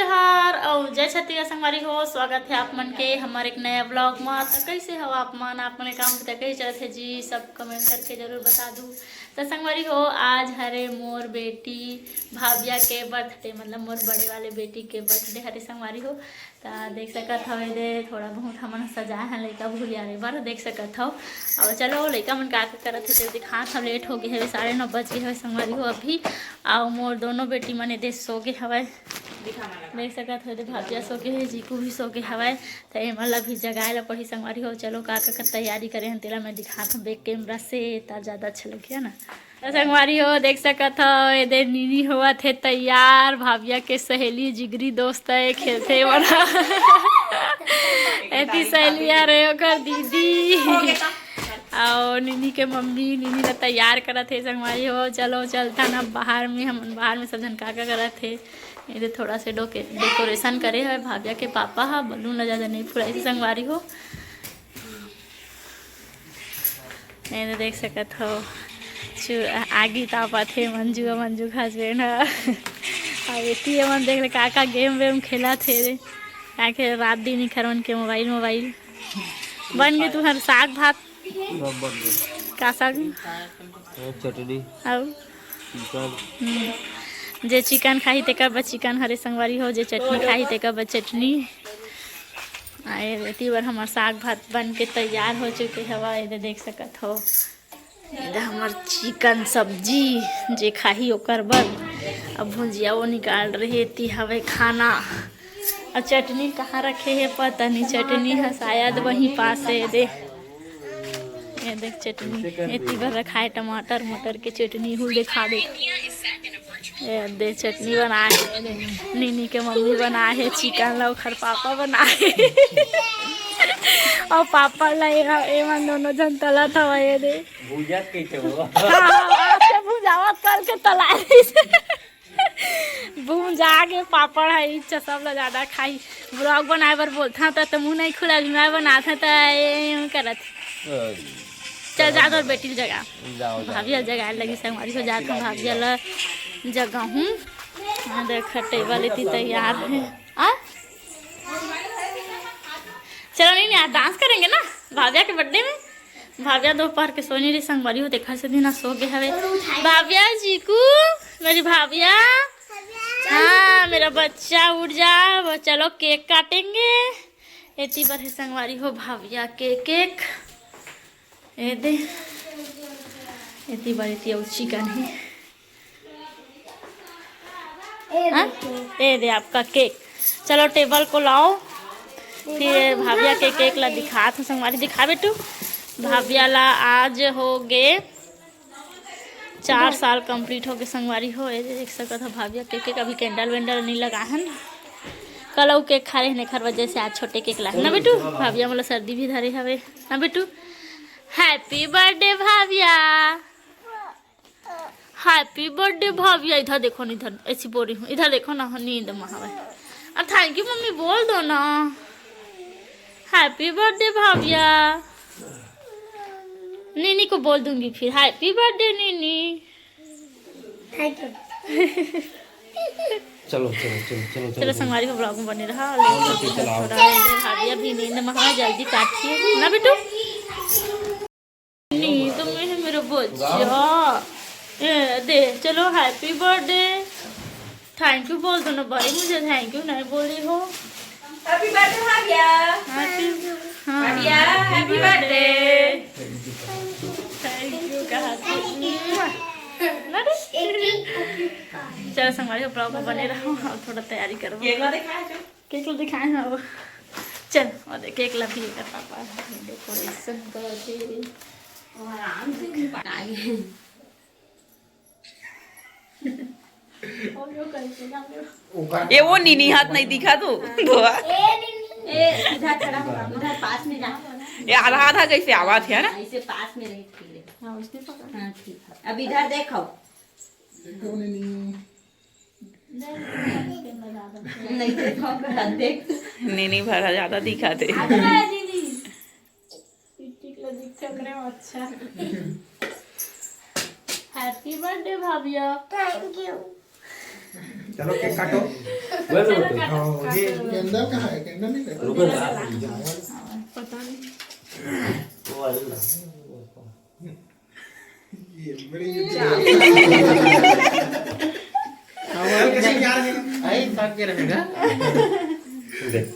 जोहार और जय छत्तीसगढ़ संगवारी हो। स्वागत है आप मन के हमारे एक नया ब्लॉग में। तो कैसे हो आप मन, आप मन काम तो कैसे चलते है जी, सब कमेंट करके जरूर बता दूँ। तो संगवारी हो, आज हरे मोर बेटी भाविया के बर्थडे, मतलब मोर बड़े वाले बेटी के बर्थडे हरे संगवारी हो। तो देख सकत हो दे थोड़ा बहुत हमन सजाए हैं लड़का भूलिया रे बार देख सकत हो। और चलो लड़का मन का करत है दिखा हम लेट हो गए है, 9:30 बज गए है संगवारी हो अभी। और मोर दोनों बेटी मन दे सो गए हवाए, देख सकत हो दे भाविया सो के है, जीकू भी सो के हवाए। तो एमला भी जगाए ला पड़ी संगवारी हो। चलो का तैयारी करे हैं तेला मैं दिखा था बैक कैमरा से, ता ज़्यादा अच्छा लगे ना। तो संगवारी हो देख सकत हो ये नीनी हुआ थे तैयार, भाविया के सहेली जिगरी दोस्त है खेलते वाला ऐसी सहेलियाँ रहे ओकर दीदी और नीनी के मम्मी नीनी ला तैयार करत थे संगवारी हो। चलो चलता ना बाहर में, हम बाहर में सब जन का करत थे। ये थोड़ा से डेकोरेशन करे है भाविया के पापा हा, बलून ला ज़्यादा नहीं फुलाई संगवारी हो। ये देख सकत हो आगी तापा थे मंजू हस्बैंड है मन देख ले का गेम वेम खेला थे रे, क्या खेल रात दिन ही खरवन के मोबाइल बन गए तुम्हारे साग भात का साग चटनी जे चिकन खाही तेकर बस चिकन हरे संगवारी हो, जे चटनी खाही तेकर बस चटनी। इतनी बार हमार साग भात बन के तैयार हो चुके हवा। इधर देख सकत हो इधर हमार चिकन सब्जी जे खाही ओकर बर। अब भुजिया वो निकाल रही थी हवे खाना। और चटनी कहाँ रखे है पता नहीं, चटनी है शायद वहीं पास है। ये देख चटनी इतनी बार रखा है, टमाटर मटर के चटनी हूँ दिखा दे। ये दे चटनी बनाए है, नीनी के मम्मी बनाए है चिकन ला, खर पापा बनाए और पापा ला एमन दोनों जन तला था ये दे भुजात कैसे हुआ भुजावत करके तला भूजा के पापड़ है इच्छा सब ला ज़्यादा खाई। ब्लॉग बनाए बर बोलता था तो मुँह नहीं खुला, मैं बनाता था ये करत। चल जा तो बेटी जगह भाभी जगह लगी से हमारी हो जाता भाभी ला जगह हूँ। देख टेबल इतनी तैयार है। चलो नहीं आज डांस करेंगे ना भाविया के बर्थडे में। भाविया दोपहर के सोनी रही संगवारी हो, देखा से दिन सो गए हवे भाविया जीकू मेरी भाविया। हाँ मेरा बच्चा उठ जा, चलो केक काटेंगे। इतनी बार संगवारी हो भाविया के केक ये दे इतनी बार इतनी चिकन है। ये दे आपका केक, चलो टेबल को लाओ। फिर भाविया के केक ला दिखा था संगवारी, दिखा बेटू भाविया ला आज हो गए 4 साल कंप्लीट हो गए संगवारी हो। ये देख सकते हो भाविया के केक अभी कैंडल वेंडल नहीं लगा है। कल केक खा रहे खर वजह से आज छोटे केक लाए ना बेटू। भाविया मतलब सर्दी भी धरे हवे ना बेटू। Happy birthday Bhavia, happy birthday Bhavia. इधर देखो ना, इधर ऐसी बोल रही हूँ, इधर देखो ना नींद में हवे। अब थैंक यू मम्मी बोल दो ना, हैप्पी बर्थडे भाविया। नीनी को बोल दूंगी फिर हैप्पी बर्थडे नीनी। थैंक यू चलो चलो चलो चलो चलो संगवारी को ब्लॉग में बने रहा। भाविया भी नींद में हवा, जल्दी काटिए ना बेटू। नींद में है मेरा बच्चा। दे चलो हैप्पी बर्थडे, थैंक यू बोल दो ना भाई, मुझे थैंक यू नहीं बोल रही हो। Happy birthday Bhavya, Bhavya happy birthday, thank you कहा। चलो संगवारी ब्लॉग में बने रहो और थोड़ा तैयारी करो। केक ला दिखाए ना वो, चल और केक ला भी पापा डेकोरेशन कर ये वो नीनी हाथ नहीं दिखा तू इधर पास में जा। ये आधा आधा कैसे आवाज है ना, ऐसे पास में रही ठीक है। हाँ ठीक है। अब इधर देखो नहीं देखो देख नीनी भरा ज्यादा दिखाते। अच्छा happy birthday Bhavya, thank you. चलो केक काटो। वेल बेटे हाँ, ये कैंडल कहाँ है? कैंडल नहीं है? रुको ना पता नहीं वो वाली ना ये बड़ी कैसे यार आई काट के रखेगा देख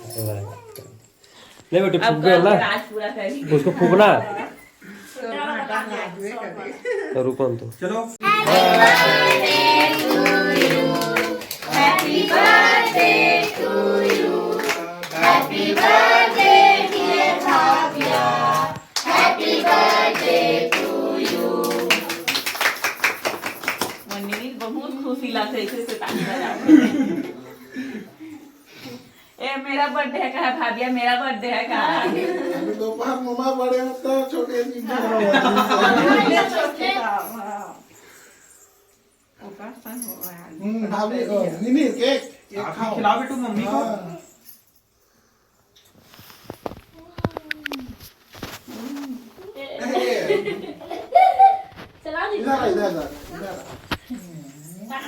ले बेटे फूक गया ना राज पूरा करी उसको फूकना तो रुको तो चलो मन्नी बहुत खुशी लगते से ताली बजाओ ए मेरा बर्थडे है कहा भाभिया मेरा बर्थडे है कहा अभी दोपहर मम्मा बड़े होता है छोटे जी भाभी नहीं केक खाओ खिलाओ बेटू मम्मी को चला दी इधर इधर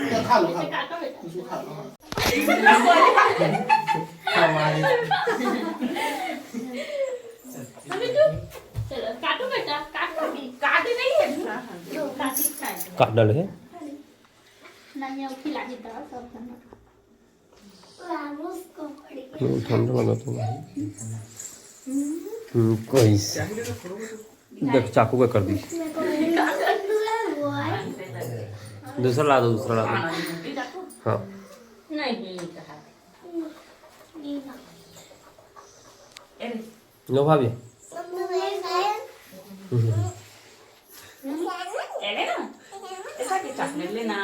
इधर खा लो काटो बेटा इसको खा लो चलो काटो बेटा काटे नहीं है जो काटी खाए काट डाले है नहीं है खिला के दो सब खाना ठंडा लगा तो कोई देख चाकू का कर दी दूसरा ला दो हाँ नहीं कहा लो भाभी एले ना ऐसा के चॉकलेट लेना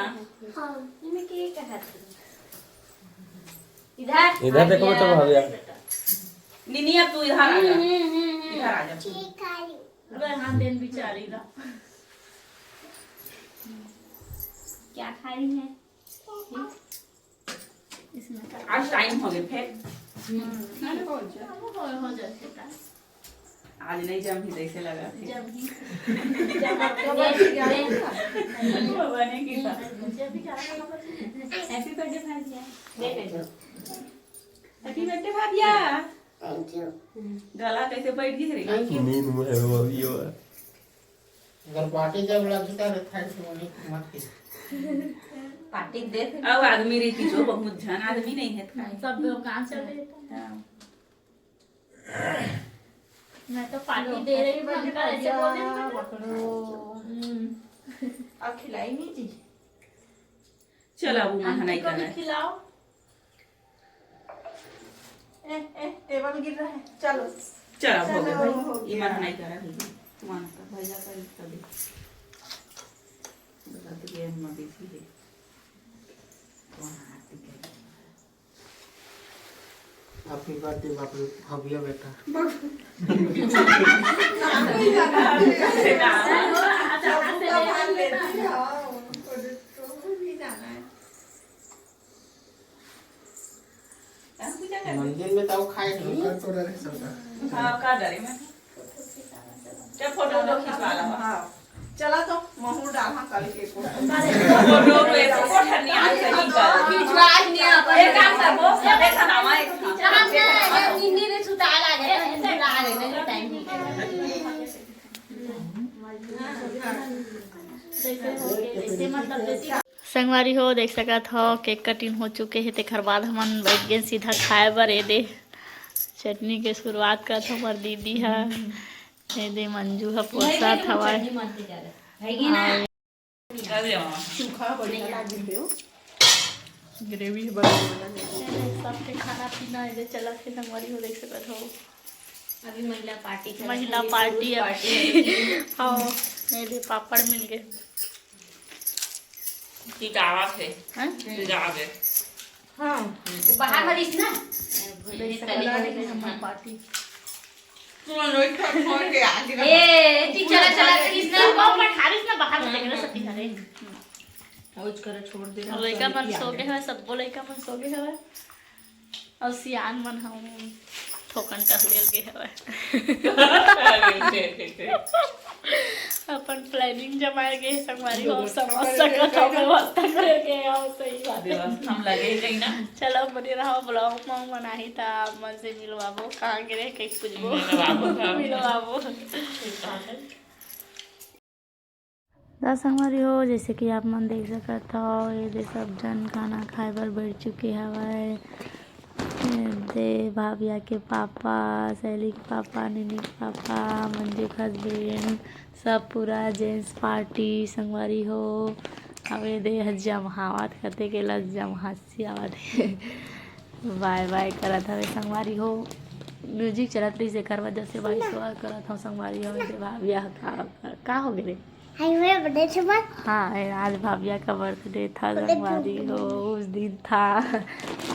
इधर देखो बेटा भाभी निनी अब तू इधर आ जा इधर आ जा हाथ देन बिचारी दा क्या खा रही है इसमें आज टाइम हो गया फिर हो जाता आज नहीं जम ही जैसे लगा फिर जब ही बने की हैप्पी बर्थडे भाभिया हैप्पी बर्थडे भाभिया गला कैसे बैठ गई रे नींद में है भाभी वो अगर पार्टी जब लगता है थैंक्स मम्मी मत की पार्टी दे अब आदमी रहती जो बहुत झन आदमी नहीं है खाए सब लोग कहाँ चल रहे मैं तो पार्टी दे रही हूँ अंकल ऐसे बोल रहे अब खिलाई नहीं जी चलो अब वहां नहीं को भी करना खिलाओ टेबल गिर रहा है चलो चलो हो गया चलो, भाई हो ये गया। मना नहीं करा भाई मान का भैया का तभी बता तो ये मत देखी है वहां आती है हैप्पी बर्थडे बापू भाभिया बेटा मंदिर में तो खाए नहीं तो डरे सबका हां का डरे मैं क्या फोटो तो खिंचवा ला हां चला तो महू डालना कल के को फोटो पे फोटो नहीं आ सही कर खिंचवा नहीं आ एक काम कर वो देखा ना मैं एक हिंदी ने सुता लागे लागे टाइम संगवारी हो देख सकत हो केक कटिंग हो चुके है तेकर बाद हमन बैठ गए सीधा खाए बर दे चटनी के शुरुआत करत हमर दीदी है दे मंजू है पोसा हवा कर ले मामा सूखा बढ़िया लागे हो ग्रेवी बड़ा सबके खाना पीना इधर चला के संगवारी हो देख सकत हो अभी महिला पार्टी हाँ मेरे पापड़ मिल गए टिकावा से हैं जावे हां बाहर मत ना हमारी पार्टी तुम लोग का फोन के आगे ए ठीक चला चला कृष्णा हारिस ना बाहर देख रहे सती हरे ओज कर छोड़ दे लड़का मन सो गए है सब लड़का मन सो गए है और सियान मन हम ठोकन टहले गए है अपन प्लानिंग जमाए गए संगवारी हो समझ सकत हो व्यवस्था करके आओ सही बात है। व्यवस्था हम लगे गई ना चलो बने रहो ब्लॉग में मनाही था मन से मिलवाबो कहाँ गिरे कहीं पूछबो मिलवाबो दस हमारी हो जैसे कि आप मन देख सकत हो ये सब जन खाना खाए बर बैठ चुके हवाए दे भाभिया के पापा सहेली के पापा नीनी के पापा मंजू के हस्बैंड सब पूरा जेंट्स पार्टी संगवारी हो हवे दे जमहावत करते के लग जमहासी आवत है बाय बाय करत हवे संगवारी हो म्यूजिक चलत रही से कर वजह से बाई सवा करत हो संगवारी हो दे भाभिया का हो गए हाँ आज भाभिया का बर्थडे था संगवारी हो उस दिन था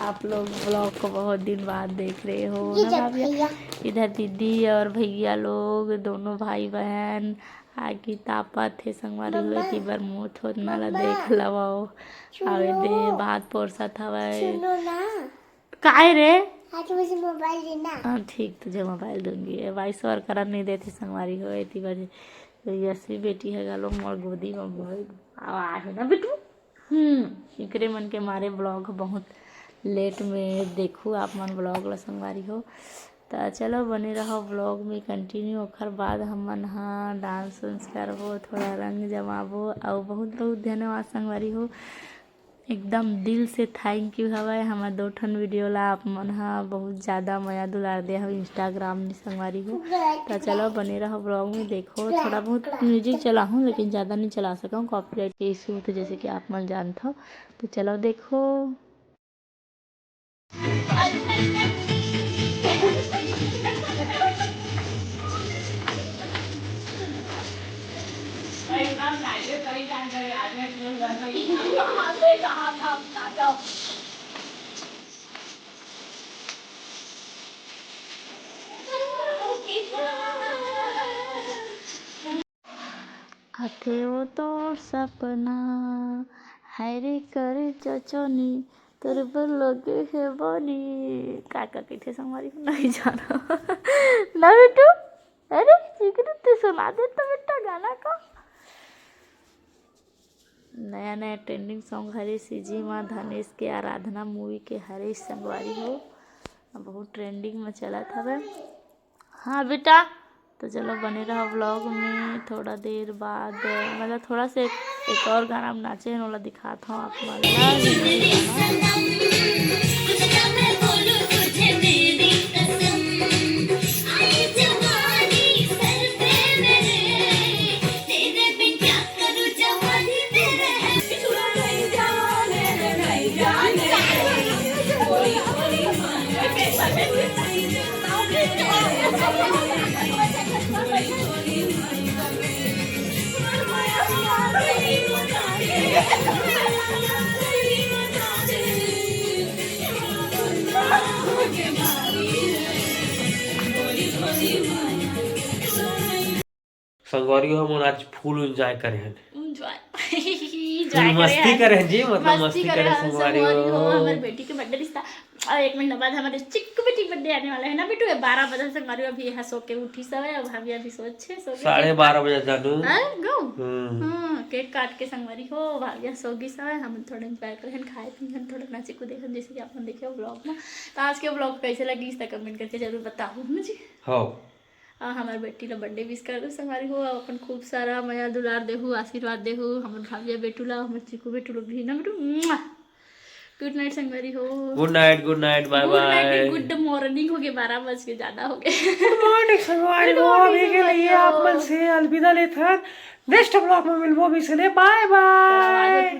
आप लोग ब्लॉग को बहुत दिन बाद देख रहे हो ना भाभिया इधर दीदी और भैया लोग दोनों भाई बहन आगे तापा थे संगवारी हुए कि बार मुँह थोड़ना ला देख लवाओ आवे दे बात पोरसा था काय रे मोबाइल देना हाँ ठीक तुझे मोबाइल दूंगी वाइस और करन नहीं देती संगवारी हो इतनी बजे यसी बेटी है गालो मोर गोदी में बहुत आवाज है ना बेटू इकरे मन के मारे ब्लॉग बहुत लेट में देखूँ आप मन ब्लॉग ला संगवारी हो तो चलो बने रहो ब्लॉग में कंटिन्यू ओखर बाद हम मन हाँ डांस उन्स करबो थोड़ा रंग जमाबो और बहुत बहुत धन्यवाद संगवारी हो एकदम दिल से थैंक यू हवाए हमार 2 ठन वीडियो ला आप मन हाँ बहुत ज़्यादा मया दुलार दे हो इंस्टाग्राम में संगवारी हो तो चलो बने रहो ब्लॉग में देखो थोड़ा बहुत म्यूजिक चला हूँ लेकिन ज़्यादा नहीं चला सका हूँ कॉपीराइट के इशू तो जैसे कि आप मन जानते हो तो चलो देखो थे वो तो सपना है रे कर चचनी तेरे पर लगे है बनी काका के थे संगवारी नहीं जाना ना बेटू अरे चिकन तू सुना दे तो बेटा गाना का नया नया ट्रेंडिंग सॉन्ग हरे सीजी माँ धनेश के आराधना मूवी के हरे संगवारी हो बहुत ट्रेंडिंग में चला था वह हाँ बेटा तो चलो बने रहो ब्लॉग में थोड़ा देर बाद मतलब थोड़ा से एक और गाना में नाचे वाला दिखाता हूँ आप संगवारी हो हम आज फुल एंजॉय करे हैं एंजॉय मस्ती करे जी मतलब मस्ती करे संगवारी हो हमारी बेटी के बर्थडे रिश्ता और 1 महीना बाद हमारे चिक्कू बेटी बर्थडे आने वाला है ना बेटू 12 बजे संगवारी अभी यहाँ सो के उठी सब है भाभी अभी सोचे 12:30 बजे जानू गो केक काट के संगवारी हो भाभी सोगी सब है हम थोड़ा एंजॉय करें खाए पिए थोड़ा नाचे को देखें जैसे कि आप देखिए ब्लॉग में तो आज के ब्लॉग कैसे लगी इसका कमेंट करके जरूर बताओ मुझे हो हमारे बेटी ला बर्थडे विश कर दो संगवारी हो अपन खूब सारा मया दुलार देहू आशीर्वाद देहू हमारे भाभी बेटू ला हमारे चिकू बेटू लोग भी ना बेटू गुड नाइट संगवारी हो good night bye bye good morning हो गए 12 बज के ज्यादा हो गए गुड मॉर्निंग संगवारी हो अभी के लिए आप मन से अलविदा लेते हैं नेक्स्ट ब्लॉग में मिलबो भी से बाय बाय।